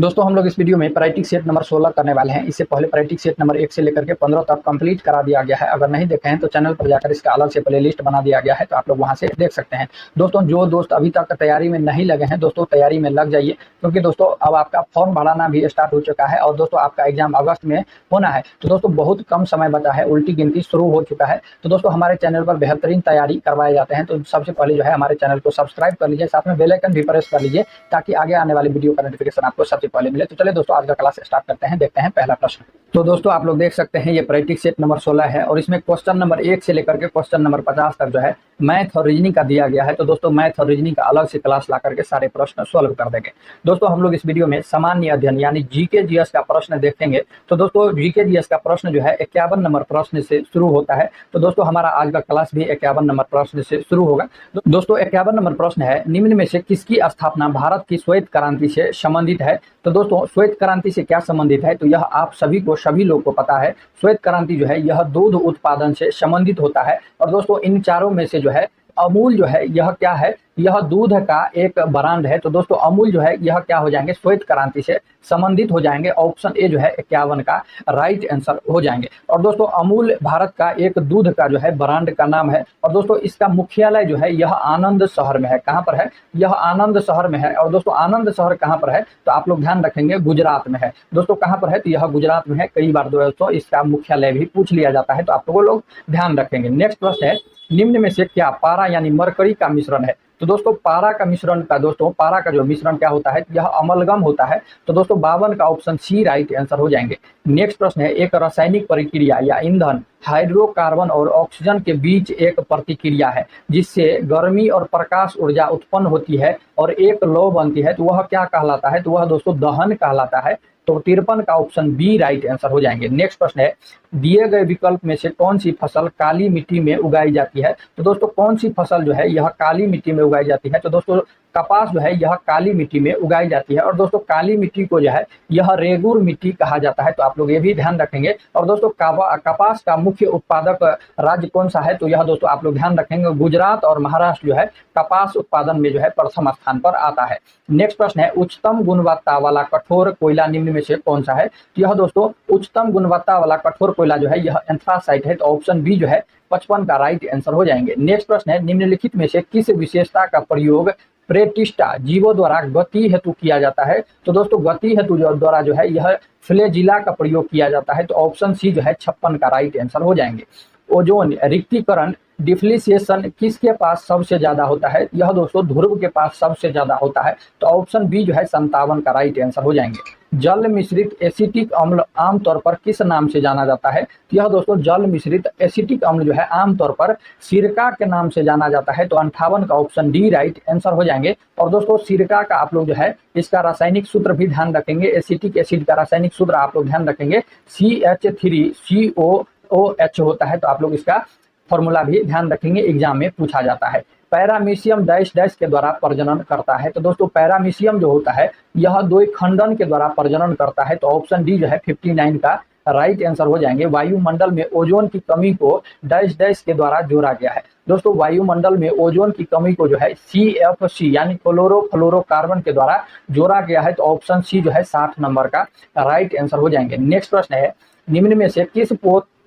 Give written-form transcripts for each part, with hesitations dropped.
दोस्तों हम लोग इस वीडियो में प्रायोरिटी सेट नंबर 16 करने वाले हैं। इससे पहले प्रायोरिटी सेट नंबर 1 से लेकर के 15 तक कंप्लीट करा दिया गया है। अगर नहीं देखे हैं तो चैनल पर जाकर इसका अलग से प्लेलिस्ट बना दिया गया है, तो आप लोग वहां से देख सकते हैं। दोस्तों जो दोस्त अभी तक तैयारी में नहीं लगे हैं, दोस्तों तैयारी में लग जाइए, क्योंकि दोस्तों अब आपका फॉर्म भराना भी स्टार्ट हो चुका है और दोस्तों आपका एग्जाम अगस्त में होना है। तो दोस्तों बहुत कम समय बचा है, उल्टी गिनती शुरू हो चुका है। तो दोस्तों हमारे चैनल पर बेहतरीन तैयारी करवाए जाते हैं, तो सबसे पहले जो है हमारे चैनल को सब्सक्राइब कर लीजिए, साथ में बेल आइकन भी प्रेस कर लीजिए ताकि आगे आने वाली वीडियो का नोटिफिकेशन आपको सबसे पहले मिले। तो चलिए दोस्तों आज का क्लास स्टार्ट करते हैं। देखते हैं पहला प्रश्न। तो दोस्तों आप लोग देख सकते हैं ये प्रायोरिटी सेट नंबर 16 है और इसमें क्वेश्चन नंबर 1 से लेकर के क्वेश्चन नंबर 50 तक जो है मैथ और रीजनिंग का दिया गया है। तो दोस्तों मैथ और रीजनिंग का अलग से क्लास ला करके सारे प्रश्न सॉल्व कर देंगे। दोस्तों हम लोग इस वीडियो में सामान्य अध्ययन यानी जीके जीएस का प्रश्न देखेंगे। तो दोस्तों जीके जीएस का प्रश्न जो है 51 नंबर प्रश्न से शुरू होता है। तो दोस्तों हमारा आज का क्लास भी 51 नंबर प्रश्न से शुरू होगा। दोस्तों 51 नंबर प्रश्न है, निम्न में से किसकी स्थापना भारत की श्वेत क्रांति से संबंधित है। तो दोस्तों श्वेत क्रांति से क्या संबंधित है, तो यह आप सभी लोग को पता है। श्वेत क्रांति जो है यह दूध उत्पादन से संबंधित होता है। और दोस्तों इन चारों में से जो है अमूल जो है यह क्या है, यह दूध का एक ब्रांड है। तो दोस्तों अमूल जो है यह क्या हो जाएंगे, श्वेत क्रांति से संबंधित हो जाएंगे। ऑप्शन ए जो है 51 का राइट आंसर हो जाएंगे। और दोस्तों अमूल भारत का एक दूध का जो है ब्रांड का नाम है। और दोस्तों इसका मुख्यालय जो है यह आनंद शहर में है। कहाँ पर है, यह आनंद शहर में है। और दोस्तों आनंद शहर कहाँ पर है, तो आप लोग ध्यान रखेंगे गुजरात में है। दोस्तों कहाँ पर है, तो यह गुजरात में है। कई बार दोस्तों इसका मुख्यालय भी पूछ लिया जाता है, तो आप लोग ध्यान रखेंगे। नेक्स्ट प्रश्न है, निम्न में से क्या पारा यानी मरकरी का मिश्रण है। तो दोस्तों पारा का मिश्रण का पारा का जो मिश्रण क्या होता है, यह अमलगम होता है। तो दोस्तों 52 का ऑप्शन सी राइट आंसर हो जाएंगे। नेक्स्ट प्रश्न है, एक रासायनिक प्रक्रिया या ईंधन हाइड्रोकार्बन और ऑक्सीजन के बीच एक प्रतिक्रिया है जिससे गर्मी और प्रकाश ऊर्जा उत्पन्न होती है और एक लौ बनती है, तो वह क्या कहलाता है, तो वह दोस्तों दहन कहलाता है। तो 53 का ऑप्शन बी राइट आंसर हो जाएंगे। नेक्स्ट प्रश्न है, दिए गए विकल्प में से कौन सी फसल काली मिट्टी में उगाई जाती है। तो दोस्तों कौन सी फसल जो है यह काली मिट्टी में उगाई जाती है, तो दोस्तों कपास जो है यह काली मिट्टी में उगाई जाती है। और दोस्तों काली मिट्टी को जो है यह रेगुर मिट्टी कहा जाता है, तो आप लोग ये भी ध्यान रखेंगे। और दोस्तों कपास का मुख्य उत्पादक राज्य कौन सा है, तो यह दोस्तों आप लोग ध्यान रखेंगे गुजरात और महाराष्ट्र जो है कपास उत्पादन में जो है प्रथम स्थान पर आता है। नेक्स्ट प्रश्न है, उच्चतम गुणवत्ता वाला कठोर कोयला निम्न में से कौन सा है। तो यह दोस्तों उच्चतम गुणवत्ता वाला कठोर कोयला जो है यह एंथ्रासाइट है। तो ऑप्शन बी जो है 55 का राइट आंसर हो जाएंगे। नेक्स्ट प्रश्न है, निम्नलिखित में से किस विशेषता का प्रयोग प्रेटिस्टा जीवों द्वारा गति हेतु किया जाता है। तो दोस्तों गति हेतु द्वारा जो है यह फ्लेजिला का प्रयोग किया जाता है। तो ऑप्शन सी जो है 56 का राइट आंसर हो जाएंगे। ओजोन रिक्तीकरण डिफ्लेशिएशन किसके पास सबसे ज्यादा होता है, यह दोस्तों ध्रुव के पास सबसे ज्यादा होता है। तो ऑप्शन बी जो है 57 का राइट आंसर हो जाएंगे। जल मिश्रित एसिटिक अम्ल आमतौर पर किस नाम से जाना जाता है। यह दोस्तों जल मिश्रित एसिटिक अम्ल जो है आमतौर पर सिरका के नाम से जाना जाता है। तो 58 का ऑप्शन डी राइट आंसर हो जाएंगे। और दोस्तों सिरका का आप लोग जो है इसका रासायनिक सूत्र भी ध्यान रखेंगे। एसिटिक एसिड का रासायनिक सूत्र आप लोग ध्यान रखेंगे CH3COOH होता है। तो आप लोग इसका फॉर्मूला भी ध्यान रखेंगे, एग्जाम में पूछा जाता है। पैरामीशियम डैश डैश के द्वारा प्रजनन करता है। तो दोस्तों पैरामीशियम जो होता है यह दो खंडन के द्वारा प्रजनन करता है। तो ऑप्शन डी जो है 59 का राइट आंसर हो जाएंगे। वायुमंडल में ओजोन की कमी को डैश डैश के द्वारा जोड़ा गया है। दोस्तों वायुमंडल में ओजोन की कमी को जो है CFC यानी क्लोरोफ्लोरोकार्बन के द्वारा जोड़ा गया है। तो ऑप्शन सी जो है 60 नंबर का राइट आंसर हो जाएंगे। नेक्स्ट प्रश्न है, निम्न में से किस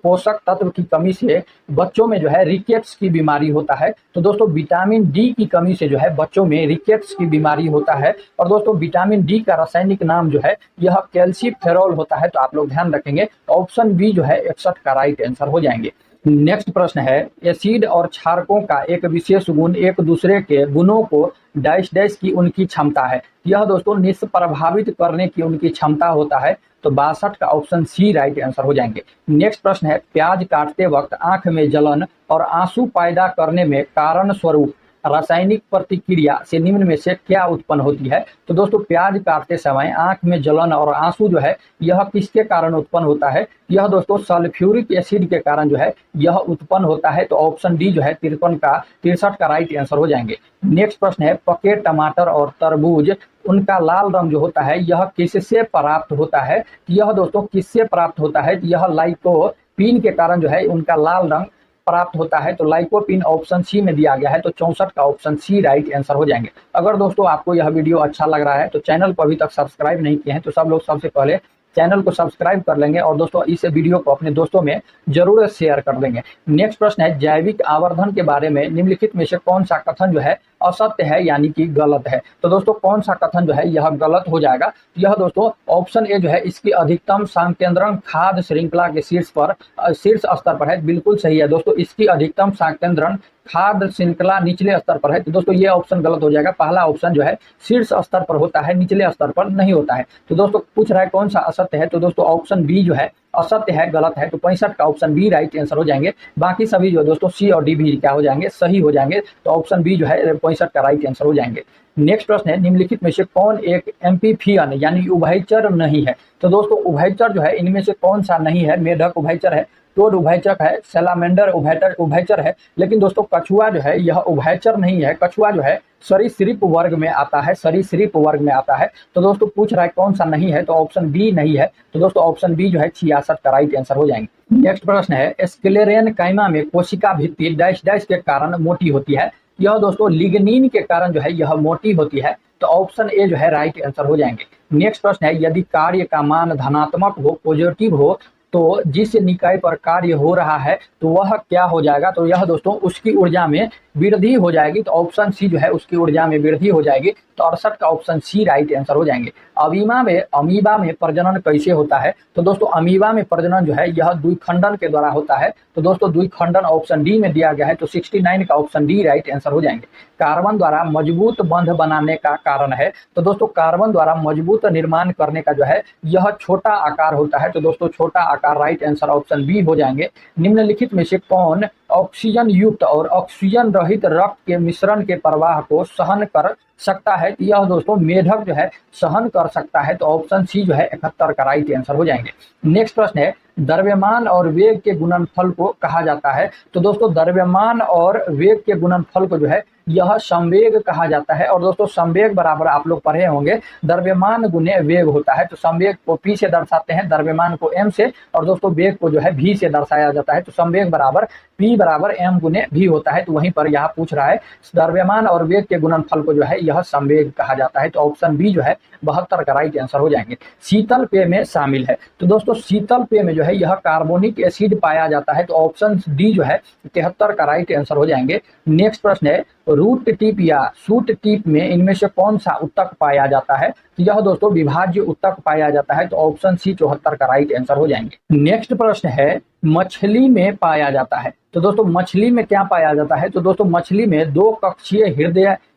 पोषक तत्व की कमी से बच्चों में जो है रिकेट्स की बीमारी होता है। तो दोस्तों विटामिन डी की कमी से जो है बच्चों में रिकेट्स की बीमारी होता है। और दोस्तों विटामिन डी का रासायनिक नाम जो है यह कैल्सीफेरॉल होता है। तो आप लोग ध्यान रखेंगे, ऑप्शन बी जो है 61 का राइट आंसर हो जाएंगे। नेक्स्ट प्रश्न है, एसिड और क्षारकों का एक विशेष गुण एक दूसरे के गुणों को डैश डैश की उनकी क्षमता है। यह दोस्तों निष्प्रभावित करने की उनकी क्षमता होता है। तो 62 का ऑप्शन सी राइट आंसर हो जाएंगे। नेक्स्ट प्रश्न है, प्याज काटते वक्त आंख में जलन और आंसू पैदा करने में कारण स्वरूप रासायनिक प्रतिक्रिया से निम्न में से क्या उत्पन्न होती है। तो दोस्तों प्याज काटते समय आंख में जलन और आंसू जो है यह किसके कारण उत्पन्न होता है, यह दोस्तों सल्फ्यूरिक एसिड के कारण जो है यह उत्पन्न होता है। तो ऑप्शन डी जो है 63 का राइट आंसर हो जाएंगे। नेक्स्ट प्रश्न है, पके टमाटर और तरबूज उनका लाल रंग जो होता है यह किससे प्राप्त होता है। यह दोस्तों किससे प्राप्त होता है, यह लाइकोपीन के कारण जो है उनका लाल रंग प्राप्त होता है, तो लाइकोपिन ऑप्शन सी में दिया गया है, तो 64 का ऑप्शन सी राइट आंसर हो जाएंगे। अगर दोस्तों आपको यह वीडियो अच्छा लग रहा है तो चैनल को अभी तक सब्सक्राइब नहीं किए हैं तो सब लोग सबसे पहले चैनल को सब्सक्राइब कर लेंगे और दोस्तों इस वीडियो को अपने दोस्तों में जरूर शेयर कर देंगे। नेक्स्ट प्रश्न है, जैविक आवर्धन के बारे में निम्नलिखित में से कौन सा कथन जो है असत्य है यानी कि गलत है। तो दोस्तों कौन सा कथन जो है यह गलत हो जाएगा। यह दोस्तों ऑप्शन ए जो है इसकी अधिकतम संकेंद्रण खाद्य श्रृंखला के शीर्ष स्तर पर है, बिल्कुल सही है दोस्तों। इसकी अधिकतम संकेंद्रण खाद्य श्रृंखला निचले स्तर पर है, तो दोस्तों ये ऑप्शन गलत हो जाएगा। पहला ऑप्शन जो है शीर्ष स्तर पर होता है, निचले स्तर पर नहीं होता है। तो दोस्तों पूछ रहा है कौन सा असत्य है, तो दोस्तों ऑप्शन बी जो है असत्य है, गलत है, तो 65 का ऑप्शन बी राइट आंसर हो जाएंगे। बाकी सभी जो दोस्तों सी और डी भी क्या हो जाएंगे, सही हो जाएंगे, तो ऑप्शन बी जो है 65 का राइट आंसर हो जाएंगे। नेक्स्ट प्रश्न है, निम्नलिखित में से कौन एक एम्फीबियन यानी उभयचर नहीं है। तो दोस्तों उभयचर जो है इनमें से कौन सा नहीं है। मेढक उभयचर है, टोड उभयचर है, सैलामेंडर उभयचर है, लेकिन दोस्तों कछुआ जो है यह उभयचर नहीं है। कछुआ जो है सरीसृप वर्ग में आता है, सरीसृप वर्ग में आता है। तो दोस्तों पूछ रहा है कौन सा नहीं है, तो ऑप्शन बी नहीं है, तो दोस्तों ऑप्शन बी जो है 66 का राइट आंसर हो जाएंगे। नेक्स्ट प्रश्न है, स्क्लेरेनकाइमा में कोशिका भित्ति डैश डैश के कारण मोटी होती है। यह दोस्तों लिग्निन के कारण जो है यह मोटी होती है, तो ऑप्शन ए जो है राइट आंसर हो जाएंगे। नेक्स्ट प्रश्न है, यदि कार्य का मान धनात्मक हो, पॉजिटिव हो, तो जिस निकाय पर कार्य हो रहा है तो वह क्या हो जाएगा, तो यह दोस्तों उसकी ऊर्जा में वृद्धि हो जाएगी, तो ऑप्शन सी जो है उसकी ऊर्जा में वृद्धि हो जाएगी, तो 68 का ऑप्शन सी राइट आंसर हो जाएंगे। अमीबा में प्रजनन कैसे होता है, तो दोस्तों अमीबा में प्रजनन जो है यह द्विखंडन के द्वारा होता है, तो दोस्तों द्विखंडन ऑप्शन डी में दिया गया है, तो 69 का ऑप्शन डी राइट आंसर हो जाएंगे। कार्बन द्वारा मजबूत बंध बनाने का कारण है, तो दोस्तों कार्बन द्वारा मजबूत निर्माण करने का जो है यह छोटा आकार होता है, तो दोस्तों छोटा आकार राइट आंसर ऑप्शन बी हो जाएंगे। निम्नलिखित में से कौन ऑक्सीजन युक्त और ऑक्सीजन रहित रक्त के मिश्रण के प्रवाह को सहन कर सकता है, तो यह दोस्तों मेढक जो है सहन कर सकता है, तो ऑप्शन सी जो है 71 का राइट आंसर हो जाएंगे। नेक्स्ट प्रश्न है, द्रव्यमान और वेग के गुणनफल को कहा जाता है। तो दोस्तों द्रव्यमान और वेग के गुणनफल को जो है यह संवेग कहा जाता है, और दोस्तों संवेग बराबर आप लोग पढ़े होंगे द्रव्यमान गुने वेग होता है, तो संवेग को p से दर्शाते हैं, द्रव्यमान को m से, और दोस्तों वेग को जो है v से दर्शाया जाता है, तो संवेग बराबर p बराबर m गुने v होता है। तो वहीं पर यहाँ पूछ रहा है द्रव्यमान और वेग के गुणनफल को जो है यह संवेग कहा जाता है, तो ऑप्शन बी जो है 72 का राइट आंसर हो जाएंगे। शीतल पेय में शामिल है, तो दोस्तों शीतल पेय में जो है यह कार्बोनिक एसिड पाया जाता है, तो ऑप्शन डी जो है 73 का राइट आंसर हो जाएंगे। नेक्स्ट प्रश्न है, रूट टिप या सूट टिप में इनमें से कौन सा उत्तक पाया जाता है, तो यह दोस्तों विभाज्य उत्तक पाया जाता है, तो ऑप्शन सी 74 का राइट आंसर हो जाएंगे। नेक्स्ट प्रश्न है, मछली में पाया जाता है। तो दोस्तों मछली में क्या पाया जाता है, तो दोस्तों मछली में 2 कक्षीय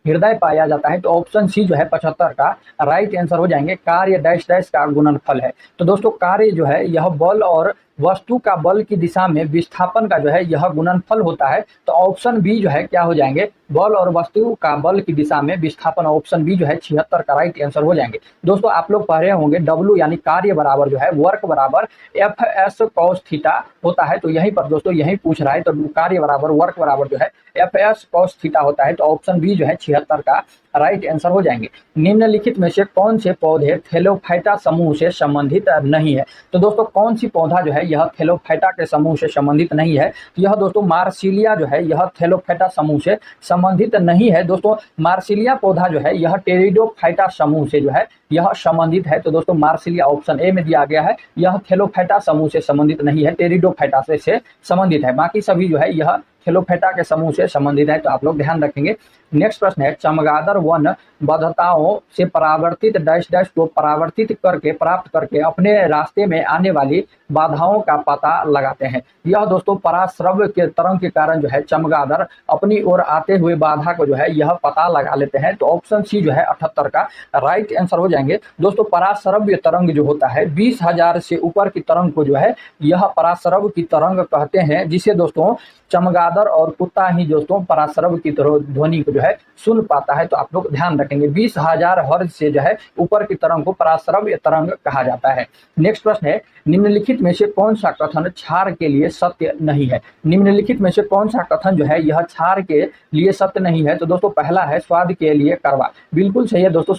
हृदय पाया जाता है, तो ऑप्शन सी जो है 75 का राइट आंसर हो जाएंगे। कार्य डैश डैश का गुणनफल है, तो दोस्तों कार्य जो है यह बल और वस्तु का बल की दिशा में विस्थापन का जो है यह गुणनफल होता है, तो ऑप्शन बी जो है क्या हो जाएंगे, बल और वस्तु का बल की दिशा में विस्थापन, ऑप्शन बी जो है 76 का राइट आंसर हो जाएंगे। दोस्तों आप लोग पढ़ रहे होंगे W यानी कार्य बराबर जो है वर्क बराबर FS cos थीटा होता है, तो यहीं पर दोस्तों यही पूछ रहा है, तो कार्य बराबर वर्क बराबर जो है FS cos थीटा होता है, तो ऑप्शन बी जो है 76 का राइट आंसर हो जाएंगे। निम्नलिखित में से कौन से पौधे थैलोफाइटा समूह से संबंधित नहीं है, तो दोस्तों कौन सी पौधा जो है यह थैलोफाइटा के समूह से संबंधित नहीं है, तो यह दोस्तों मार्सिलिया जो है यह थैलोफाइटा समूह से संबंधित नहीं है। दोस्तों मार्सिलिया पौधा जो है यह टेरिडोफाइटा समूह से जो है यह संबंधित है, तो दोस्तों मार्सिलिया ऑप्शन ए में दिया गया है, यह थैलोफाइटा समूह से संबंधित नहीं है, टेरिडोफाइटा से संबंधित है। बाकी सभी जो है यह थैलोफाइटा के समूह से संबंधित है, तो आप लोग ध्यान रखेंगे। नेक्स्ट प्रश्न है, चमगादड़ वन बद्धताओं से परावर्तित डैश डैश को परावर्तित करके प्राप्त करके अपने रास्ते में आने वाली बाधाओं का पता लगाते हैं। यह दोस्तों पराश्रव्य के तरंग के कारण जो है चमगादड़ अपनी ओर आते हुए बाधा को जो है यह पता लगा लेते हैं, तो ऑप्शन सी जो है 78 का राइट आंसर हो जाएंगे। दोस्तों पराश्रव्य तरंग जो होता है 20,000 से ऊपर की तरंग को जो है यह पराश्रव्य की तरंग कहते हैं, जिसे दोस्तों चमगादड़ और कुत्ता ही दोस्तों पराश्रव्य की ध्वनि को जो है सुन पाता है, तो आप लोग ध्यान रखेंगे। 20,000 हर्ट्ज से जो है ऊपर की तरंग को पराश्रव्य तरंग कहा जाता है। नेक्स्ट प्रश्न है, निम्नलिखित में से कौन सा कथन क्षार के लिए सत्य नहीं है? निम्नलिखित में से कौन सा कथन जो है यह क्षार के लिए सत्य नहीं है? तो दोस्तों पहला है स्वाद के लिए कड़वा। बिल्कुल सही है दोस्तों,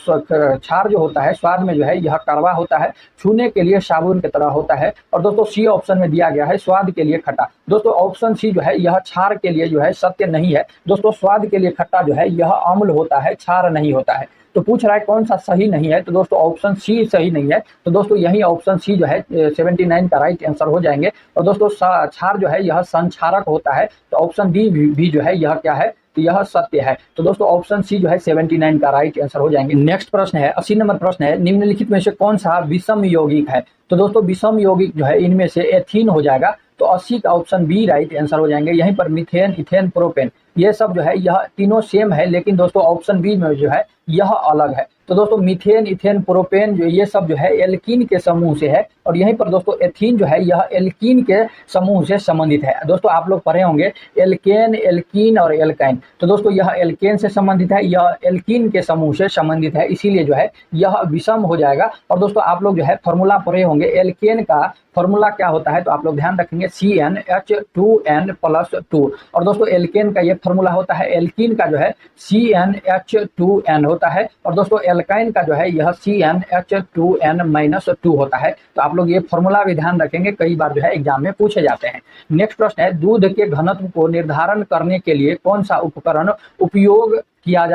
क्षार जो होता है स्वाद में जो है यह कड़वा होता है, छूने के लिए साबुन की तरह होता है। और दोस्तों सी ऑप्शन में दिया गया है स्वाद के लिए खट्टा। दोस्तों ऑप्शन सी जो है यह क्षार के लिए जो है सत्य नहीं है। दोस्तों स्वाद के लिए खट्टा जो है यह अम्ल होता है, क्षार नहीं होता है। तो पूछ रहा है कौन सा सही नहीं है, तो दोस्तों ऑप्शन सी सही नहीं है। तो दोस्तों यही ऑप्शन सी जो है 79 का राइट आंसर हो जाएंगे। और दोस्तों क्षार जो है यह संक्षारक होता है, तो ऑप्शन डी भी जो है यह क्या है, तो यह सत्य है। तो दोस्तों ऑप्शन सी जो है 79 का राइट आंसर हो जाएंगे। नेक्स्ट प्रश्न है 80 नंबर प्रश्न है, निम्नलिखित में से कौन सा विषम यौगिक है? तो दोस्तों विषम यौगिक जो है इनमें से एथीन हो जाएगा, तो 80 का ऑप्शन बी राइट आंसर हो जाएंगे। यहीं पर मीथेन, इथेन, प्रोपेन ये सब जो है यह तीनों सेम है, लेकिन दोस्तों ऑप्शन बी में जो है यह अलग है। तो दोस्तों मीथेन, इथेन, प्रोपेन जो ये सब जो है एल्कीन के समूह से है, और यहीं पर दोस्तों एथीन जो है यह एल्कीन के समूह से संबंधित है। दोस्तों आप लोग पढ़े होंगे एल्केन, एल्कीन और एल्काइन। तो दोस्तों यह एल्केन से संबंधित है, यह एल्कीन के समूह से संबंधित है, इसीलिए जो है यह विषम हो जाएगा। और दोस्तों आप लोग जो है फॉर्मूला पढ़े होंगे, एल्केन का फॉर्मूला क्या होता है, तो आप लोग ध्यान रखेंगे CnH2n+2। और दोस्तों एल्केन का ये फॉर्मूला होता है, एल्कीन का जो है CnH2n होता है, और दोस्तों एल्काइन का जो है यह CnH2n-2 होता है। तो आप लोग ये फॉर्मूला भी ध्यान रखेंगे, कई बार जो है एग्जाम में पूछे जाते हैं। नेक्स्ट प्रश्न है, दूध के घनत्व को निर्धारण करने के लिए कौन सा उपकरण उपयोगित किया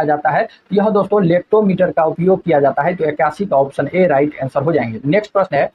जाता है? यह दोस्तों लेक्टोमीटर का उपयोग किया जाता है। तो 81 का ऑप्शन ए राइट आंसर हो जाएंगे। नेक्स्ट प्रश्न है,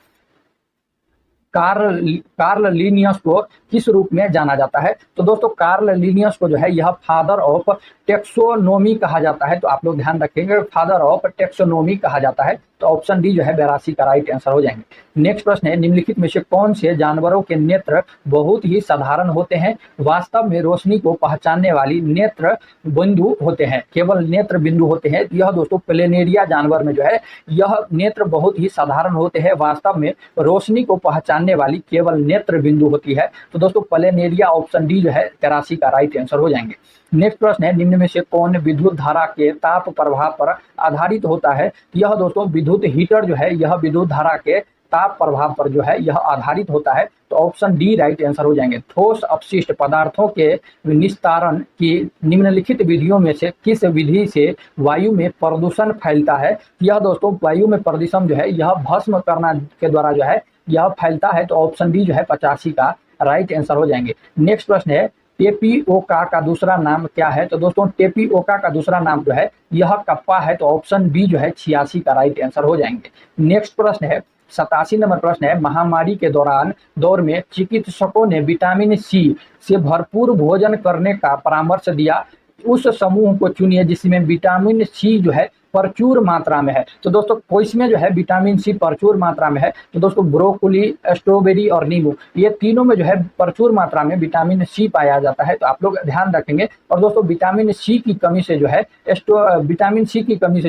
कार्ल लिनियस को किस रूप में जाना जाता है? तो दोस्तों कार्ल लिनियस को जो है यह फादर ऑफ टेक्सोनोमी कहा जाता है। तो आप लोग ध्यान रखेंगे, फादर ऑफ टेक्सोनोमी कहा जाता है। तो ऑप्शन डी जो है 82 का राइट आंसर हो जाएंगे। नेक्स्ट प्रश्न है, निम्नलिखित में से कौन से जानवरों के नेत्र बहुत ही साधारण होते हैं? वास्तव में रोशनी को पहचानने वाली नेत्र बिंदु होते हैं, केवल नेत्र बिंदु होते हैं। यह दोस्तों प्लेनेरिया जानवर में जो है यह नेत्र बहुत ही साधारण होते हैं, वास्तव में रोशनी को पहचानने वाली केवल नेत्र बिंदु होती है। तो दोस्तों प्लेनेरिया ऑप्शन डी जो है 83 का राइट आंसर हो जाएंगे। नेक्स्ट प्रश्न है, निम्न में से कौन विद्युत धारा के ताप प्रभाव पर आधारित होता है? यह दोस्तों विद्युत हीटर जो है यह विद्युत धारा के ताप प्रभाव पर जो है यह आधारित होता है। तो ऑप्शन डी राइट आंसर हो जाएंगे। ठोस अपशिष्ट पदार्थों के निस्तारण की निम्नलिखित विधियों में से किस विधि से वायु में प्रदूषण फैलता है? यह दोस्तों वायु में प्रदूषण जो है यह भस्म करना के द्वारा जो है यह फैलता है। तो ऑप्शन डी जो है 85 का राइट आंसर हो जाएंगे। नेक्स्ट प्रश्न है, टेपिओका का दूसरा नाम क्या है? तो दोस्तों टेपिओका का दूसरा नाम जो है यह कप्पा है। तो ऑप्शन बी जो है 86 का राइट आंसर हो जाएंगे। नेक्स्ट प्रश्न है 87 नंबर प्रश्न है, महामारी के दौर में चिकित्सकों ने विटामिन सी से भरपूर भोजन करने का परामर्श दिया, उस समूह को चुनिए जिसमें विटामिन सी जो है प्रचुर मात्रा में है। तो दोस्तों इसमें जो है विटामिन सी प्रचुर मात्रा में है? तो दोस्तों ब्रोकली, स्ट्रॉबेरी और नींबू ये तीनों में जो है प्रचुर मात्रा में विटामिन सी पाया जाता है। तो आप लोग ध्यान रखेंगे। और दोस्तों विटामिन सी की कमी से जो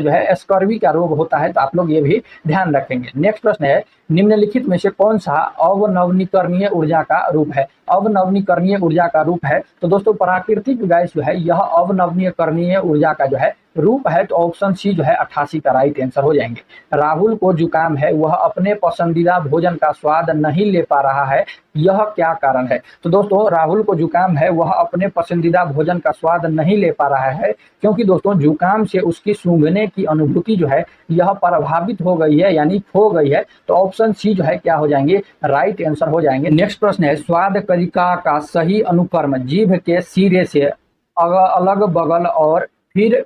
है स्कर्वी का रोग होता है। तो आप लोग ये भी ध्यान रखेंगे। नेक्स्ट प्रश्न है, निम्नलिखित में से कौन सा अवनवीकरणीय ऊर्जा का रूप है? अवनवीकरणीय ऊर्जा का रूप है तो दोस्तों प्राकृतिक गैस जो है यह अवनवीकरणीय ऊर्जा का जो है रूप है। तो ऑप्शन सी जो है 88 का राइट आंसर हो जाएंगे। राहुल को जुकाम है, वह अपने पसंदीदा भोजन का स्वाद नहीं ले पा रहा है, यह क्या कारण है? तो दोस्तों राहुल को जुकाम है, वह अपने पसंदीदा भोजन का स्वाद नहीं ले पा रहा है क्योंकि दोस्तों जुकाम से उसकी सूंघने की अनुभूति जो है यह प्रभावित हो गई है, यानी खो गई है। तो ऑप्शन सी जो है क्या हो जाएंगे? राइट आंसर हो जाएंगे। नेक्स्ट प्रश्न है, स्वाद कलिका का सही अनुक्रम जीभ के सिरे से अलग बगल और फिर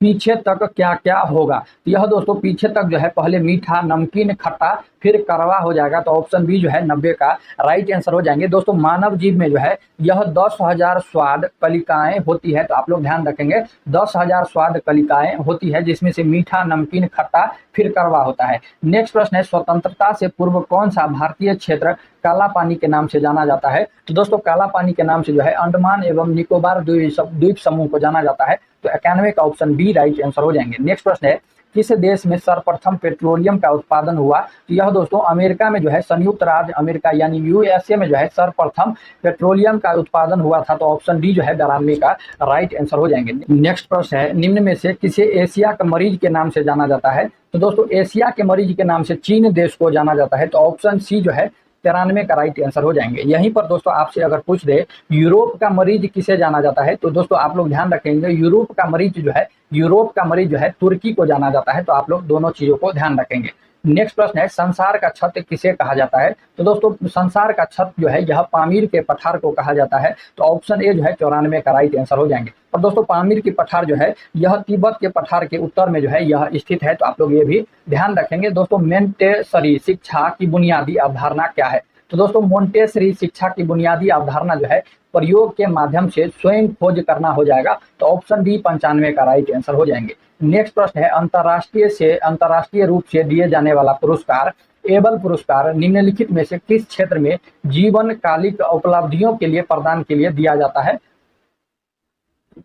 पीछे तक क्या क्या होगा? यह दोस्तों पीछे तक जो है पहले मीठा, नमकीन, खट्टा, फिर कड़वा हो जाएगा। तो ऑप्शन बी जो है 90 का राइट आंसर हो जाएंगे। दोस्तों मानव जीभ में जो है यह 10,000 स्वाद कलिकाएं होती है। तो आप लोग ध्यान रखेंगे 10,000 स्वाद कलिकाएं होती है, जिसमें से मीठा, नमकीन, खट्टा, फिर कड़वा होता है। नेक्स्ट प्रश्न है, स्वतंत्रता से पूर्व कौन सा भारतीय क्षेत्र काला पानी के नाम से जाना जाता है? तो दोस्तों काला पानी के नाम से जो है अंडमान एवं निकोबार द्वीप समूह को जाना जाता है। तो 91 का ऑप्शन बी राइट आंसर हो जाएंगे। नेक्स्ट प्रश्न है, किस देश में सर्वप्रथम पेट्रोलियम का उत्पादन हुआ? तो यह दोस्तों अमेरिका में जो है, संयुक्त राज्य अमेरिका यानी यूएसए में जो है सर्वप्रथम पेट्रोलियम का उत्पादन हुआ था। तो ऑप्शन डी जो है 92 का राइट आंसर हो जाएंगे। नेक्स्ट प्रश्न है, निम्न में से किसे एशिया का मरीज के नाम से जाना जाता है? तो दोस्तों एशिया के मरीज के नाम से चीन देश को जाना जाता है। तो ऑप्शन सी जो है 93 का राइट आंसर हो जाएंगे। यहीं पर दोस्तों आपसे अगर पूछ दे यूरोप का मरीज किसे जाना जाता है, तो दोस्तों आप लोग ध्यान रखेंगे यूरोप का मरीज जो है तुर्की को जाना जाता है। तो आप लोग दोनों चीजों को ध्यान रखेंगे। नेक्स्ट प्रश्न है, संसार का छत किसे कहा जाता है? तो दोस्तों संसार का छत जो है यह पामीर के पठार को कहा जाता है। तो ऑप्शन ए जो है 94 का राइट आंसर हो जाएंगे। और दोस्तों पामीर की पठार जो है यह तिब्बत के पठार के उत्तर में जो है यह स्थित है। तो आप लोग ये भी ध्यान रखेंगे। दोस्तों मोंटेसरी शिक्षा की बुनियादी अवधारणा क्या है? तो दोस्तों मोंटेसरी शिक्षा की बुनियादी अवधारणा जो है प्रयोग के माध्यम से स्वयं खोज करना हो जाएगा। तो ऑप्शन डी 95 का राइट आंसर हो जाएंगे। नेक्स्ट प्रश्न है, अंतरराष्ट्रीय रूप से दिए जाने वाला पुरस्कार एबल पुरस्कार निम्नलिखित में से किस क्षेत्र में जीवनकालिक उपलब्धियों के लिए प्रदान के लिए दिया जाता है?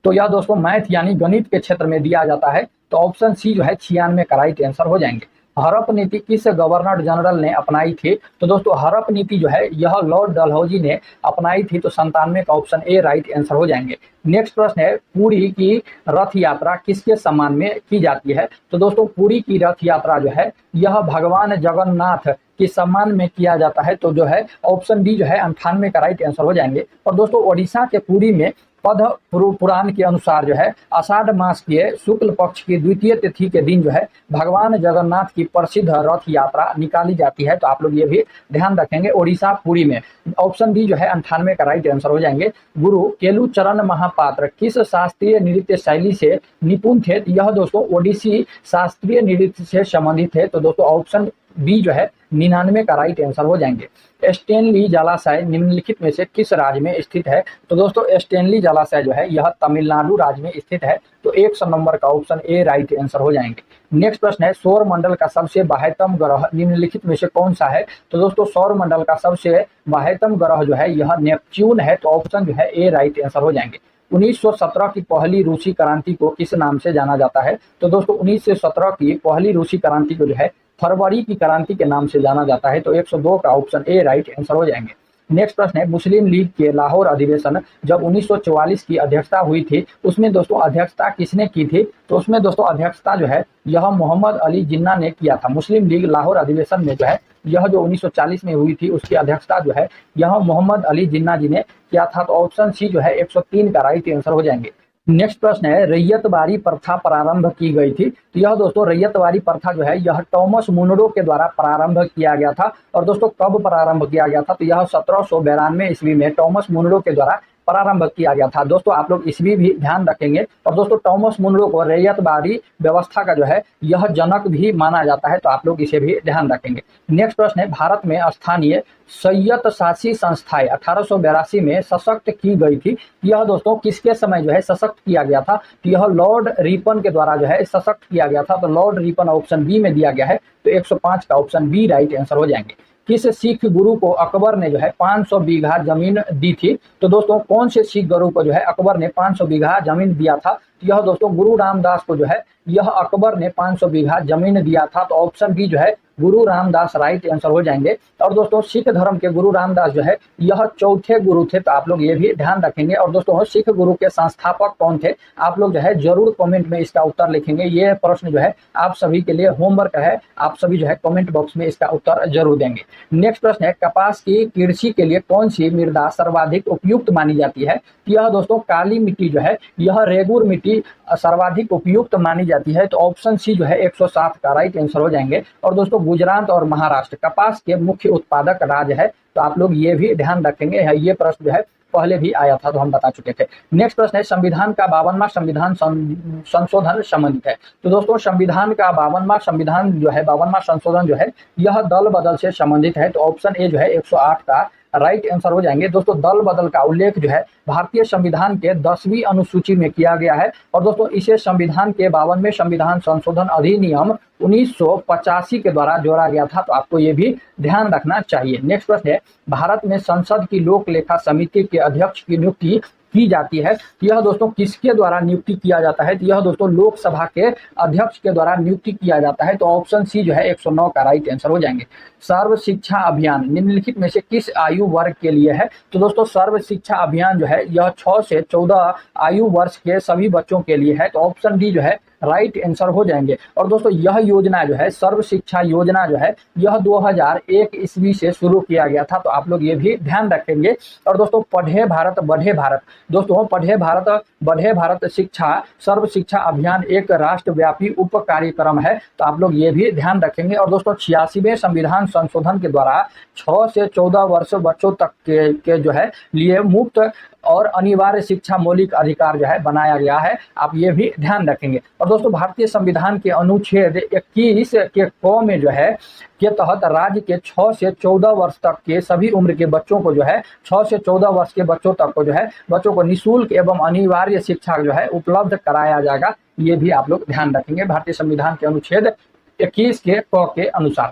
तो यह दोस्तों मैथ यानी गणित के क्षेत्र में दिया जाता है। तो ऑप्शन सी जो है 96 का राइट आंसर हो जाएंगे। हड़प नीति किस गवर्नर जनरल ने अपनाई थी? तो दोस्तों हड़प नीति जो है यह लॉर्ड डलहौजी ने अपनाई थी। तो 97 का ऑप्शन ए राइट आंसर हो जाएंगे। नेक्स्ट प्रश्न है, पुरी की रथ यात्रा किसके सम्मान में की जाती है? तो दोस्तों पुरी की रथ यात्रा जो है यह भगवान जगन्नाथ के सम्मान में किया जाता है। तो जो है ऑप्शन डी जो है 98 का राइट आंसर हो जाएंगे। और दोस्तों ओडिशा के पुरी में पद्म पुराण के अनुसार जो है आषाढ़ मास के शुक्ल पक्ष की द्वितीय तिथि के दिन जो है भगवान जगन्नाथ की प्रसिद्ध रथ यात्रा निकाली जाती है। तो आप लोग ये भी ध्यान रखेंगे ओडिशा पुरी में। ऑप्शन डी जो है 98 का राइट आंसर हो जाएंगे। गुरु केलुचरण महापात्र किस शास्त्रीय नृत्य शैली से निपुण थे? यह दोस्तों ओडिसी शास्त्रीय नृत्य से संबंधित है। तो दोस्तों ऑप्शन बी जो है 99 का राइट आंसर हो जाएंगे। स्टेनली जलाशय निम्नलिखित में से किस राज्य में स्थित है? तो दोस्तों स्टेनली जलाशय जो है यह तमिलनाडु राज्य में स्थित है। तो 100 नंबर का ऑप्शन ए राइट आंसर हो जाएंगे। नेक्स्ट प्रश्न है, सौर मंडल का सबसे बाह्यतम ग्रह निम्नलिखित में से कौन सा है? तो दोस्तों सौर मंडल का सबसे बाह्यतम ग्रह जो है यह नेपच्यून है। तो ऑप्शन जो है ए राइट आंसर हो जाएंगे। 1917 की पहली रूसी क्रांति को किस नाम से जाना जाता है? तो दोस्तों 1917 की पहली रूसी क्रांति को जो है फरवरी की क्रांति के नाम से जाना जाता है। तो 102 का ऑप्शन ए राइट आंसर हो जाएंगे। नेक्स्ट प्रश्न है, मुस्लिम लीग के लाहौर अधिवेशन जब 1944 की अध्यक्षता हुई थी उसमें दोस्तों अध्यक्षता किसने की थी? तो उसमें दोस्तों अध्यक्षता जो है यह मोहम्मद अली जिन्ना ने किया था। मुस्लिम लीग लाहौर अधिवेशन में जो है यह जो 1940 में हुई थी उसकी अध्यक्षता जो है यह मोहम्मद अली जिन्ना जी ने किया था। तो ऑप्शन सी जो है 103 का राइट आंसर हो जाएंगे। नेक्स्ट प्रश्न है, रैयतवारी प्रथा प्रारंभ की गई थी। तो यह दोस्तों रैयतवारी प्रथा जो है यह टॉमस मुनरो के द्वारा प्रारंभ किया गया था। और दोस्तों कब प्रारंभ किया गया था? तो यह 1792 ईस्वी में टॉमस मुनरो के द्वारा प्रारंभ किया गया था। दोस्तों आप लोग इसमें भी ध्यान रखेंगे। और दोस्तों टॉमस मुनरो को रैयतवारी व्यवस्था का जो है यह जनक भी माना जाता है। तो आप लोग इसे भी ध्यान रखेंगे। नेक्स्ट प्रश्न है, भारत में स्थानीय सय्यत शासी संस्थाएं 1882 में सशक्त की गई थी। यह दोस्तों किसके समय जो है सशक्त किया गया था? तो यह लॉर्ड रिपन के द्वारा जो है सशक्त किया गया था। तो लॉर्ड रिपन ऑप्शन बी में दिया गया है। तो 105 का ऑप्शन बी राइट आंसर हो जाएंगे। किस सिख गुरु को अकबर ने जो है 500 बीघा जमीन दी थी? तो दोस्तों कौन से सिख गुरु को जो है अकबर ने 500 बीघा जमीन दिया था? यह दोस्तों गुरु रामदास को जो है यह अकबर ने 500 बीघा जमीन दिया था। तो ऑप्शन बी जो है गुरु रामदास राइट आंसर हो जाएंगे। और दोस्तों सिख धर्म के गुरु रामदास जो है यह चौथे गुरु थे। तो आप लोग ये भी ध्यान रखेंगे। और दोस्तों सिख गुरु के संस्थापक कौन थे? आप लोग जो है जरूर कमेंट में इसका उत्तर लिखेंगे। ये प्रश्न जो है आप सभी के लिए होमवर्क है। आप सभी जो है कमेंट बॉक्स में इसका उत्तर जरूर देंगे। नेक्स्ट प्रश्न है, कपास की कृषि के लिए कौन सी मृदा सर्वाधिक उपयुक्त मानी जाती है? यह दोस्तों काली मिट्टी जो है यह रेगुर मिट्टी सर्वाधिक उपयुक्त मानी जाती है। तो ऑप्शन सी जो है 107 का राइट आंसर हो जाएंगे। और दोस्तों गुजरात और महाराष्ट्र कपास के मुख्य उत्पादक राज्य है। तो आप लोग ये भी ध्यान रखेंगे। ये प्रश्न जो है पहले भी आया था तो हम बता चुके थे। नेक्स्ट प्रश्न है, संविधान का 52वां संविधान संशोधन संबंधित है। तो दोस्तों संविधान का 52वां संविधान जो है 52वां संशोधन जो है यह दल बदल से संबंधित है। तो ऑप्शन ए जो है 108 का राइट आंसर हो जाएंगे। दोस्तों दल बदल का उल्लेख जो है भारतीय संविधान के 10वीं अनुसूची में किया गया है। और दोस्तों इसे संविधान के 52वें संविधान संशोधन अधिनियम 1985 के द्वारा जोड़ा गया था। तो आपको ये भी ध्यान रखना चाहिए। नेक्स्ट प्रश्न है, भारत में संसद की लोक लेखा समिति के अध्यक्ष की नियुक्ति की जाती है, यह दोस्तों किसके द्वारा नियुक्ति किया जाता है? तो यह दोस्तों लोकसभा के अध्यक्ष के द्वारा नियुक्ति किया जाता है। तो ऑप्शन सी जो है 109 का राइट आंसर हो जाएंगे। सर्व शिक्षा अभियान निम्नलिखित में से किस आयु वर्ग के लिए है? तो दोस्तों सर्व शिक्षा अभियान जो है यह 6 से 14 आयु वर्ष के सभी बच्चों के लिए है। तो ऑप्शन डी जो है राइट आंसर हो जाएंगे। और दोस्तों यह योजना जो है सर्व शिक्षा योजना जो है यह 2001 ईस्वी से शुरू किया गया था। तो आप लोग ये भी ध्यान रखेंगे। और दोस्तों पढ़े भारत बढ़े भारत, दोस्तों पढ़े भारत बढ़े भारत शिक्षा सर्व शिक्षा अभियान एक राष्ट्रव्यापी उप कार्यक्रम है। तो आप लोग ये भी ध्यान रखेंगे। और दोस्तों 86वें संविधान संशोधन के द्वारा 6 से 14 वर्ष बच्चों तक के जो है लिए मुफ्त और अनिवार्य शिक्षा मौलिक अधिकार जो है बनाया गया है। आप ये भी ध्यान रखेंगे। और दोस्तों भारतीय संविधान के अनुच्छेद 21 के क में जो है के तहत राज्य के 6 से 14 वर्ष तक के सभी उम्र के बच्चों को जो है 6 से 14 वर्ष के बच्चों तक को जो है बच्चों को निःशुल्क एवं अनिवार्य शिक्षा जो है उपलब्ध कराया जाएगा। ये भी आप लोग ध्यान रखेंगे भारतीय संविधान के अनुच्छेद 21 के क के अनुसार।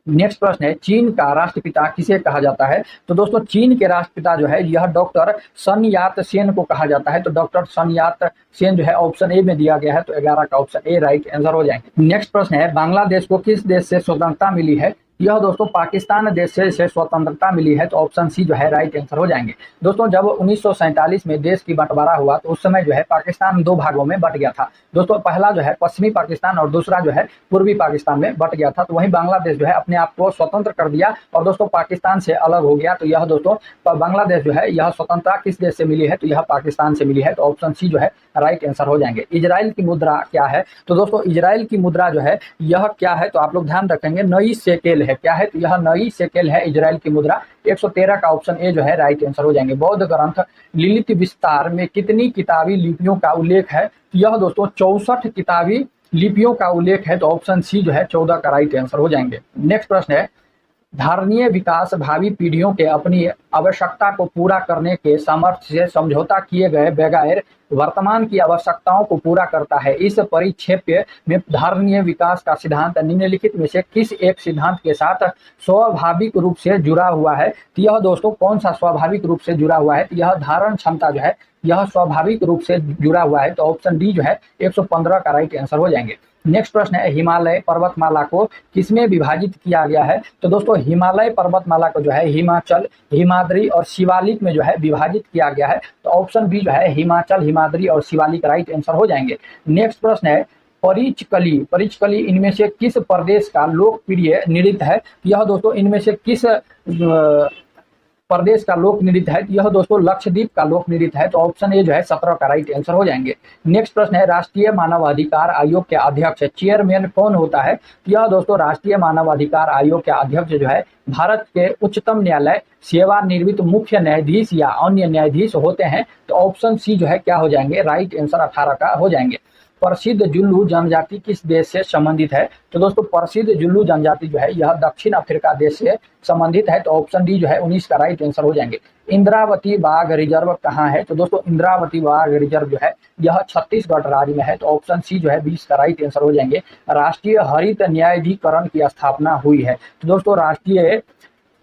नेक्स्ट प्रश्न है चीन का राष्ट्रपिता किसे कहा जाता है? तो दोस्तों चीन के राष्ट्रपिता जो है यह डॉक्टर सन यात सेन को कहा जाता है। तो डॉक्टर सन यात सेन जो है ऑप्शन ए में दिया गया है। तो 11 का ऑप्शन ए राइट आंसर हो जाएंगे। नेक्स्ट प्रश्न है बांग्लादेश को किस देश से स्वतंत्रता मिली है? यह दोस्तों पाकिस्तान देश से स्वतंत्रता मिली है। तो ऑप्शन सी जो है राइट आंसर हो जाएंगे। दोस्तों जब 1947 में देश की बंटवारा हुआ तो उस समय जो है पाकिस्तान 2 भागों में बंट गया था। दोस्तों पहला जो है पश्चिमी पाकिस्तान और दूसरा जो है पूर्वी पाकिस्तान में बंट गया था। तो वहीं बांग्लादेश जो है अपने आप को स्वतंत्र कर दिया और दोस्तों पाकिस्तान से अलग हो गया। तो यह दोस्तों बांग्लादेश जो है यह स्वतंत्रता किस देश से मिली है? तो यह पाकिस्तान से मिली है। तो ऑप्शन सी जो है राइट आंसर हो जाएंगे। इजराइल की मुद्रा क्या है? तो दोस्तों इजराइल की मुद्रा जो है यह क्या है? तो आप लोग ध्यान रखेंगे नई शेकेल है। क्या है? तो यह नई शेकेल है इजराइल की मुद्रा। 113 का ऑप्शन ए जो है राइट आंसर हो जाएंगे। बौद्ध ग्रंथ लिलित विस्तार में कितनी किताबी लिपियों का उल्लेख है? यह दोस्तों 64 किताबी लिपियों का उल्लेख है। तो ऑप्शन सी जो है 14 का राइट आंसर हो जाएंगे। नेक्स्ट प्रश्न है धारणीय विकास भावी पीढ़ियों के अपनी आवश्यकता को पूरा करने के सामर्थ्य से समझौता किए गए बगैर वर्तमान की आवश्यकताओं को पूरा करता है। इस परिक्षेप्य में धारणीय विकास का सिद्धांत निम्नलिखित में से किस एक सिद्धांत के साथ स्वाभाविक रूप से जुड़ा हुआ है? तो यह दोस्तों कौन सा स्वाभाविक रूप से जुड़ा हुआ है? तो यह धारण क्षमता जो है यह स्वाभाविक रूप से जुड़ा हुआ है। तो ऑप्शन डी जो है 115 का राइट आंसर हो जाएंगे। नेक्स्ट प्रश्न है हिमालय पर्वतमाला को किसमें विभाजित किया गया है? तो दोस्तों हिमालय पर्वतमाला को जो है हिमाचल, हिमाद्री और शिवालिक में जो है विभाजित किया गया है। तो ऑप्शन बी जो है हिमाचल, हिमाद्री और शिवालिक राइट आंसर हो जाएंगे। नेक्स्ट प्रश्न है परिचकली इनमें से किस प्रदेश का लोकप्रिय नृत्य है? यह दोस्तों इनमें से किस प्रदेश का लोक नृत्य है? यह दोस्तों लक्षद्वीप का लोक नृत्य है। तो ऑप्शन ए जो है 17 का राइट आंसर हो जाएंगे। नेक्स्ट प्रश्न है राष्ट्रीय मानवाधिकार आयोग के अध्यक्ष चेयरमैन कौन होता है? यह दोस्तों राष्ट्रीय मानवाधिकार आयोग के अध्यक्ष जो है भारत के उच्चतम न्यायालय सेवानिवृत्त मुख्य न्यायाधीश या अन्य न्यायाधीश होते हैं। तो ऑप्शन सी जो है क्या हो जाएंगे राइट आंसर 18 का हो जाएंगे। प्रसिद्ध जुल्लू जनजाति किस देश से संबंधित है? तो दोस्तों प्रसिद्ध जुल्लू जनजाति जो है यह दक्षिण अफ्रीका देश से संबंधित है। तो ऑप्शन डी जो है 19 का राइट आंसर हो जाएंगे। इंद्रावती बाघ रिजर्व कहाँ है? तो दोस्तों इंद्रावती बाघ रिजर्व जो है यह छत्तीसगढ़ राज्य में है। तो ऑप्शन सी जो है 20 का राइट आंसर हो जाएंगे। राष्ट्रीय हरित न्यायाधिकरण की स्थापना हुई है। तो दोस्तों राष्ट्रीय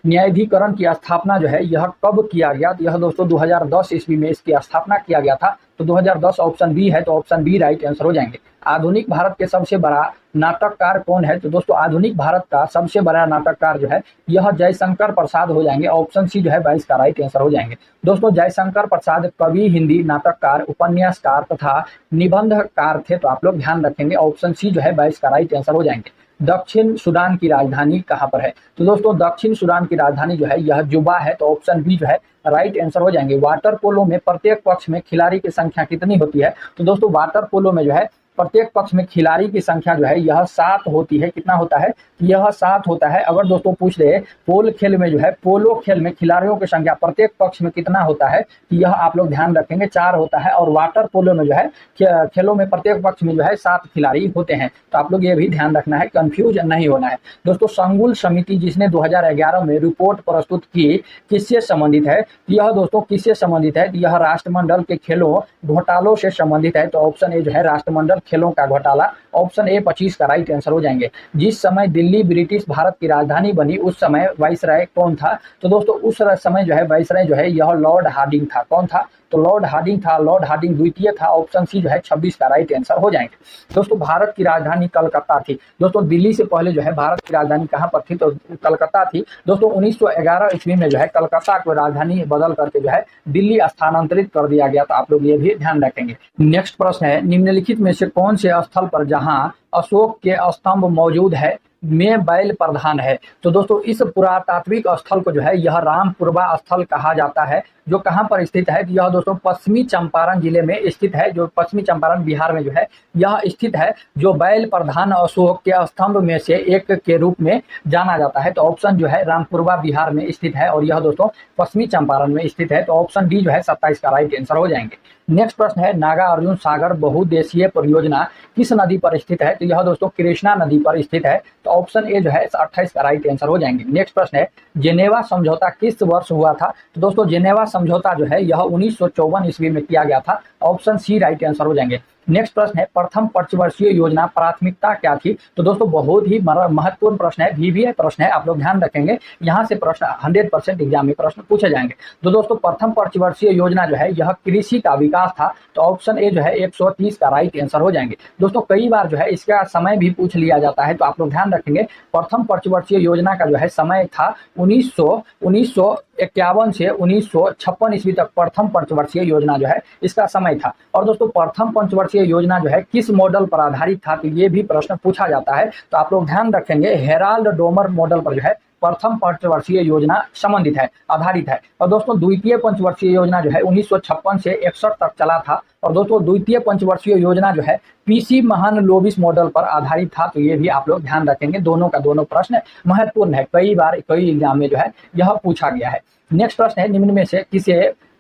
न्यायाधिकरण की स्थापना जो है यह कब किया गया? तो यह दोस्तों 2010 ईस्वी में इसकी स्थापना किया गया था। तो 2010 ऑप्शन बी है। तो ऑप्शन बी राइट आंसर हो जाएंगे। आधुनिक भारत के सबसे बड़ा नाटककार कौन है? तो दोस्तों आधुनिक भारत का सबसे बड़ा नाटककार जो है यह जयशंकर प्रसाद हो जाएंगे। ऑप्शन सी जो है 22 का राइट आंसर हो जाएंगे। दोस्तों जयशंकर प्रसाद कवि, हिंदी नाटककार, उपन्यासकार तथा निबंधकार थे। तो आप लोग ध्यान रखेंगे ऑप्शन सी जो है 22 का राइट आंसर हो जाएंगे। दक्षिण सूडान की राजधानी कहाँ पर है? तो दोस्तों दक्षिण सूडान की राजधानी जो है यह जुबा है। तो ऑप्शन बी जो है राइट आंसर हो जाएंगे। वाटर पोलो में प्रत्येक पक्ष में खिलाड़ी की संख्या कितनी होती है? तो दोस्तों वाटर पोलो में जो है प्रत्येक पक्ष में खिलाड़ी की संख्या जो है यह 7 होती है। कितना होता है? यह 7 होता है। अगर दोस्तों पूछ रहे पोल खेल में जो है पोलो खेल में खिलाड़ियों की संख्या प्रत्येक पक्ष में कितना होता है? यह आप लोग ध्यान रखेंगे 4 होता है। और वाटर पोलो में जो है खेलों में प्रत्येक पक्ष में जो है 7 खिलाड़ी होते हैं। तो आप लोग ये भी ध्यान रखना है, कंफ्यूज नहीं होना है। दोस्तों संकुल समिति जिसने 2011 में रिपोर्ट प्रस्तुत की किससे संबंधित है? यह दोस्तों किससे संबंधित है? यह राष्ट्रमंडल के खेलों घोटालों से संबंधित है। तो ऑप्शन ए जो है राष्ट्रमंडल खेलों का घोटाला, ऑप्शन ए 25 का राइट आंसर हो जाएंगे। जिस समय दिल्ली ब्रिटिश भारत की राजधानी बनी उस समय वाइसराय कौन था? तो दोस्तों उस समय जो है वाइसराय जो है यह लॉर्ड हार्डिंग था। कौन था? तो लॉर्ड हार्डिंग था, लॉर्ड हार्डिंग द्वितीय था। ऑप्शन सी जो है 26 का राइट आंसर हो जाएंगे। दोस्तों भारत की राजधानी कलकत्ता थी। दोस्तों दिल्ली से पहले जो है भारत की राजधानी कहाँ पर थी, तो कलकत्ता थी। दोस्तों 1911 ईस्वी में जो है कलकत्ता को राजधानी बदल करके जो है दिल्ली स्थानांतरित कर दिया गया। तो आप लोग ये भी ध्यान रखेंगे। नेक्स्ट प्रश्न है, निम्नलिखित में से कौन से स्थल पर जहां अशोक के स्तंभ मौजूद है में बैल प्रधान है। तो दोस्तों इस पुरातात्विक स्थल को जो है यह रामपुरवा स्थल कहा जाता है, जो कहाँ पर स्थित है। यह दोस्तों पश्चिमी चंपारण जिले में स्थित है, जो पश्चिमी चंपारण बिहार में जो है यह स्थित है, जो बैल प्रधान अशोक के स्तंभ में से एक के रूप में जाना जाता है। तो ऑप्शन जो है रामपुरवा बिहार में स्थित है और यह दोस्तों पश्चिमी चंपारण में स्थित है। तो ऑप्शन डी जो है 27 का राइट आंसर हो जाएंगे। नेक्स्ट प्रश्न है, नागार्जुन सागर बहुउद्देशीय परियोजना किस नदी पर स्थित है। तो यह दोस्तों कृष्णा नदी पर स्थित है। तो ऑप्शन ए जो है 28 का राइट आंसर हो जाएंगे। नेक्स्ट प्रश्न है, जेनेवा समझौता किस वर्ष हुआ था। तो दोस्तों जेनेवा समझौता जो है यह 1954 ईस्वी में किया गया था। ऑप्शन सी राइट आंसर हो जाएंगे। नेक्स्ट प्रश्न है, प्रथम पंचवर्षीय योजना प्राथमिकता क्या थी। तो दोस्तों बहुत ही महत्वपूर्ण प्रश्न है, VVI प्रश्न है, आप लोग ध्यान रखेंगे। यहाँ से प्रश्न 100% एग्जाम में प्रश्न पूछे जाएंगे। तो दोस्तों प्रथम पंचवर्षीय योजना जो है यह कृषि का विकास था। तो ऑप्शन ए जो है 130 का राइट आंसर हो जाएंगे। दोस्तों कई बार जो है इसका समय भी पूछ लिया जाता है, तो आप लोग ध्यान रखेंगे। प्रथम पंचवर्षीय योजना का जो है समय था 1951 से 1956 ईस्वी तक प्रथम पंचवर्षीय योजना जो है इसका समय था। और दोस्तों प्रथम पंचवर्षीय योजना जो है किस मॉडल पर आधारित था, तो ये भी प्रश्न पूछा जाता है। तो आप लोग ध्यान रखेंगे, हेराल्ड डोमर मॉडल पर जो है प्रथम पंचवर्षीय योजना संबंधित है, आधारित है। और दोस्तों द्वितीय पंचवर्षीय योजना जो है 1956 से 61 तक चला था। और दोस्तों द्वितीय पंचवर्षीय योजना जो है PC महालनोबिस मॉडल पर आधारित था। तो ये भी आप लोग ध्यान रखेंगे, दोनों का दोनों प्रश्न महत्वपूर्ण है, कई बार कई एग्जाम में जो है यह पूछा गया है। नेक्स्ट प्रश्न है, निम्न में से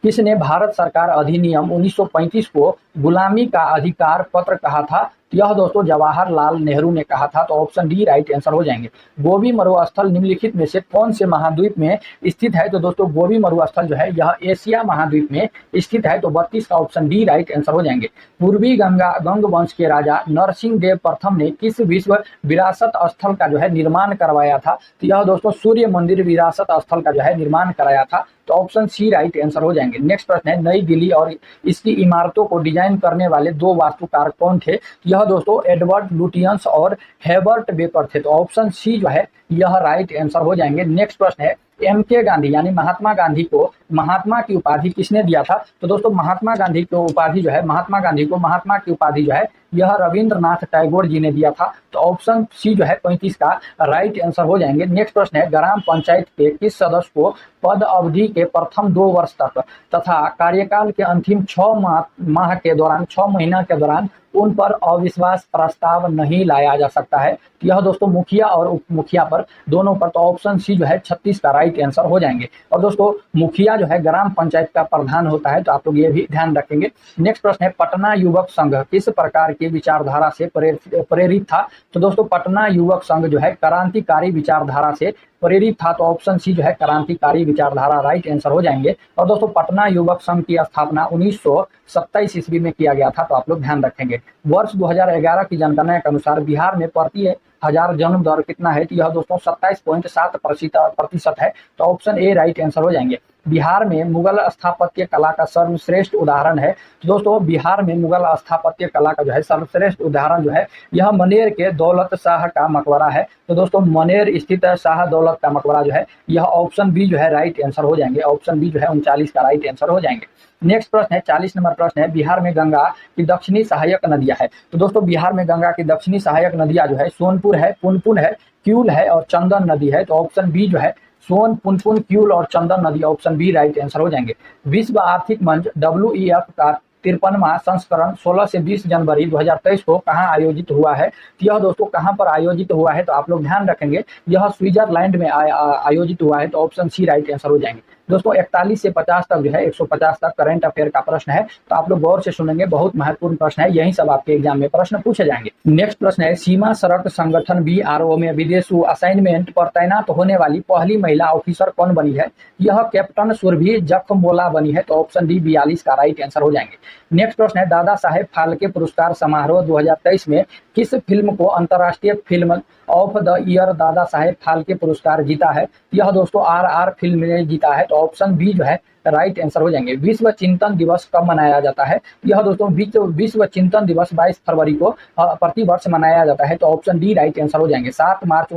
किसने भारत सरकार अधिनियम 1935 को गुलामी का अधिकार पत्र कहा था। यह दोस्तों जवाहरलाल नेहरू ने कहा था। तो ऑप्शन डी राइट आंसर हो जाएंगे। गोबी मरुस्थल निम्नलिखित में से कौन से महाद्वीप में स्थित है। तो दोस्तों गोबी मरुस्थल जो है यह एशिया महाद्वीप में स्थित है। तो 32 का ऑप्शन डी राइट आंसर हो जाएंगे। पूर्वी गंग वंश के राजा नरसिंह देव प्रथम ने किस विश्व विरासत स्थल का जो है निर्माण करवाया था। तो यह दोस्तों सूर्य मंदिर विरासत स्थल का जो है निर्माण कराया था। तो ऑप्शन सी राइट आंसर हो जाएंगे। नेक्स्ट प्रश्न है, नई दिल्ली और इसकी इमारतों को डिजाइन करने वाले दो वास्तुकार कौन थे। यह दोस्तों एडवर्ड लुटियंस और हेबर्ट बेकर थे। तो ऑप्शन सी जो है यह राइट आंसर हो जाएंगे। नेक्स्ट प्रश्न है, MK गांधी यानी महात्मा गांधी को महात्मा की उपाधि किसने दिया था। तो दोस्तों महात्मा गांधी की उपाधि जो है महात्मा की उपाधि जो है यह रविंद्रनाथ टैगोर जी ने दिया था। तो ऑप्शन सी जो है 35 का राइट आंसर हो जाएंगे। नेक्स्ट प्रश्न है, ग्राम पंचायत के किस सदस्य को पद अवधि के प्रथम 2 वर्ष तक तथा कार्यकाल के अंतिम 6 माह के दौरान 6 महीना के दौरान उन पर अविश्वास प्रस्ताव नहीं लाया जा सकता है। यह दोस्तों मुखिया और उप मुखिया पर दोनों पर। तो ऑप्शन सी जो है 36 का राइट आंसर हो जाएंगे। और दोस्तों मुखिया जो है ग्राम पंचायत का प्रधान होता है। तो आप लोग ये भी ध्यान रखेंगे। नेक्स्ट प्रश्न है, पटना युवक संघ किस प्रकार की विचारधारा से प्रेरित था। तो दोस्तों पटना युवक संघ जो है क्रांतिकारी विचारधारा से प्रेरित था। तो ऑप्शन सी जो है क्रांतिकारी विचारधारा राइट आंसर हो जाएंगे। और दोस्तों पटना युवक संघ की स्थापना 1927 ईस्वी में किया गया था। तो आप लोग ध्यान रखेंगे। वर्ष 2011 की जनगणना के अनुसार बिहार में प्रति 1000 जन्म दर कितना है। तो यह दोस्तों 27.7% है। तो ऑप्शन ए राइट आंसर हो जाएंगे। बिहार में मुगल स्थापत्य कला का सर्वश्रेष्ठ उदाहरण है। तो दोस्तों बिहार में मुगल स्थापत्य कला का जो है सर्वश्रेष्ठ उदाहरण जो है यह मनेर के दौलत शाह का मकबरा है। तो दोस्तों मनेर स्थित शाह दौलत का मकबरा जो है यह ऑप्शन बी जो है राइट आंसर हो जाएंगे। ऑप्शन बी जो है 39 का राइट आंसर हो जाएंगे। नेक्स्ट प्रश्न है, 40 नंबर प्रश्न है, बिहार में गंगा की दक्षिणी सहायक नदियां है। तो दोस्तों बिहार में गंगा की दक्षिणी सहायक नदियां जो है सोनपुर है, पुनपुन है, क्यूल है और चंदन नदी है। तो ऑप्शन बी जो है सोन, पुनपुन, क्यूल और चंदन नदी, ऑप्शन बी राइट आंसर हो जाएंगे। विश्व आर्थिक मंच WEF का 53वां संस्करण 16 से 20 जनवरी 2023 को कहां आयोजित हुआ है। तो यह दोस्तों कहां पर आयोजित हुआ है। तो आप लोग ध्यान रखेंगे, यह स्विट्जरलैंड में आयोजित हुआ है। तो ऑप्शन सी राइट आंसर हो जाएंगे। दोस्तों 41 से 50 तक जो है 150 तक करंट अफेयर का प्रश्न है। तो आप लोग गौर से सुनेंगे, बहुत महत्वपूर्ण प्रश्न है, यही सब आपके एग्जाम में प्रश्न पूछे जाएंगे। नेक्स्ट प्रश्न है, सीमा सड़क संगठन BRO में विदेशू असाइनमेंट पर तैनात होने वाली पहली महिला ऑफिसर कौन बनी है। यह कैप्टन सुरभि जखमोला बनी है। तो ऑप्शन डी 42 का राइट आंसर हो जाएंगे। नेक्स्ट प्रश्न है, दादा साहेब फाल्के पुरस्कार समारोह 2023 में किस फिल्म को अंतर्राष्ट्रीय film of the year Dada Saheb Phalke पुरस्कार जीता है। यह दोस्तों RR फिल्म ने जीता है। तो ऑप्शन बी जो है राइट आंसर हो जाएंगे। विश्व चिंतन दिवस कब मनाया जाता है? यह दोस्तों विश्व चिंतन दिवस 22 फरवरी को प्रति वर्ष मनाया जाता है, तो ऑप्शन डी राइट आंसर हो जाएंगे। 7 मार्च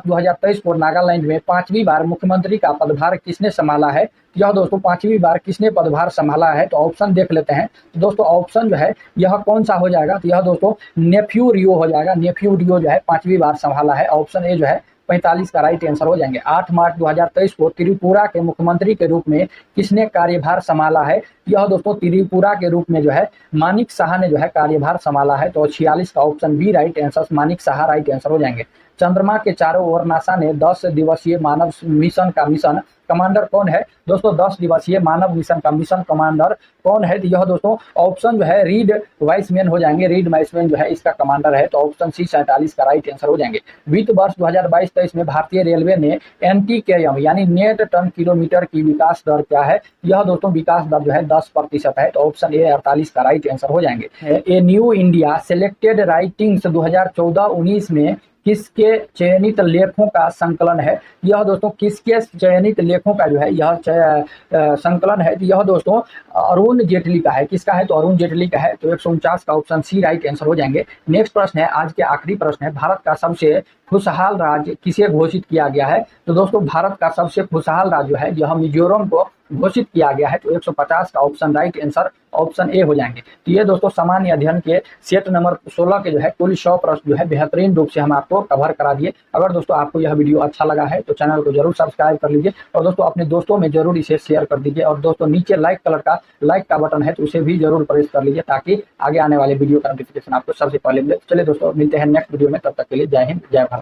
2023 को नागालैंड में 5वीं बार मुख्यमंत्री का पदभार किसने संभाला है? यह दोस्तों 5वीं बार किसने पदभार संभाला है? तो ऑप्शन देख लेते हैं। तो दोस्तों ऑप्शन जो है यह कौन सा हो जाएगा? तो यह दोस्तों नेफ्यू रियो हो जाएगा। नेफ्यू रियो जो है 5वीं बार संभाला है। ऑप्शन ए जो है 45 का राइट आंसर हो जाएंगे। 8 मार्च 2023 को त्रिपुरा के मुख्यमंत्री के रूप में किसने कार्यभार संभाला है? यह दोस्तों त्रिपुरा के रूप में जो है मानिक साहा ने जो है कार्यभार संभाला है, तो 46 का option B right answer, Manik Saha right answer हो जाएंगे। चंद्रमा के चारों ओर नासा ने 10 दिवसीय मानव मिशन का मिशन कमांडर कौन है? दोस्तों 10 दिवसीय मानव मिशन का मिशन कमांडर कौन है? तो यह दोस्तों ऑप्शन जो है रीड वाइसमैन हो जाएंगे। रीड वाइसमैन जो है इसका कमांडर है, तो ऑप्शन सी 47 का राइट आंसर हो जाएंगे। वित्त वर्ष 2022-23 में भारतीय रेलवे ने NTKM यानी नेट टन किलोमीटर की विकास दर क्या है? यह दोस्तों विकास दर जो है 10% है, तो ऑप्शन ए 48 का राइट आंसर हो जाएंगे। A new India selected writings 2014-19 में किसके चयनित लेखों का संकलन है? यह दोस्तों किसके चयनित लेखों का जो है यह संकलन है? तो यह दोस्तों अरुण जेटली का है। किसका है? तो अरुण जेटली का है, तो 149 का ऑप्शन सी राइट आंसर हो जाएंगे। नेक्स्ट प्रश्न है, आज के आखिरी प्रश्न है, भारत का सबसे खुशहाल राज्य किसे घोषित किया गया है? तो दोस्तों भारत का सबसे खुशहाल राज्य जो है यह मिजोरम को घोषित किया गया है, तो 150 का option right answer option A हो जाएंगे। तो ये दोस्तों सामान्य अध्ययन के सेट नंबर 16 के जो है कुल 100 प्रश्न जो है बेहतरीन रूप से हम आपको कवर करा दिए। अगर दोस्तों आपको यह वीडियो अच्छा लगा है तो चैनल को जरूर सब्सक्राइब कर लीजिए और दोस्तों अपने दोस्तों में जरूर इसे शेयर कर दीजिए। और दोस्तों नीचे लाइक का बटन है तो उसे भी जरूर प्रेस कर लीजिए ताकि आगे आने वाले वीडियो का नोटिफिकेशन आपको सबसे पहले मिले। चलिए दोस्तों मिलते हैं नेक्स्ट वीडियो में, तब तक के लिए जय हिंद जय भारत।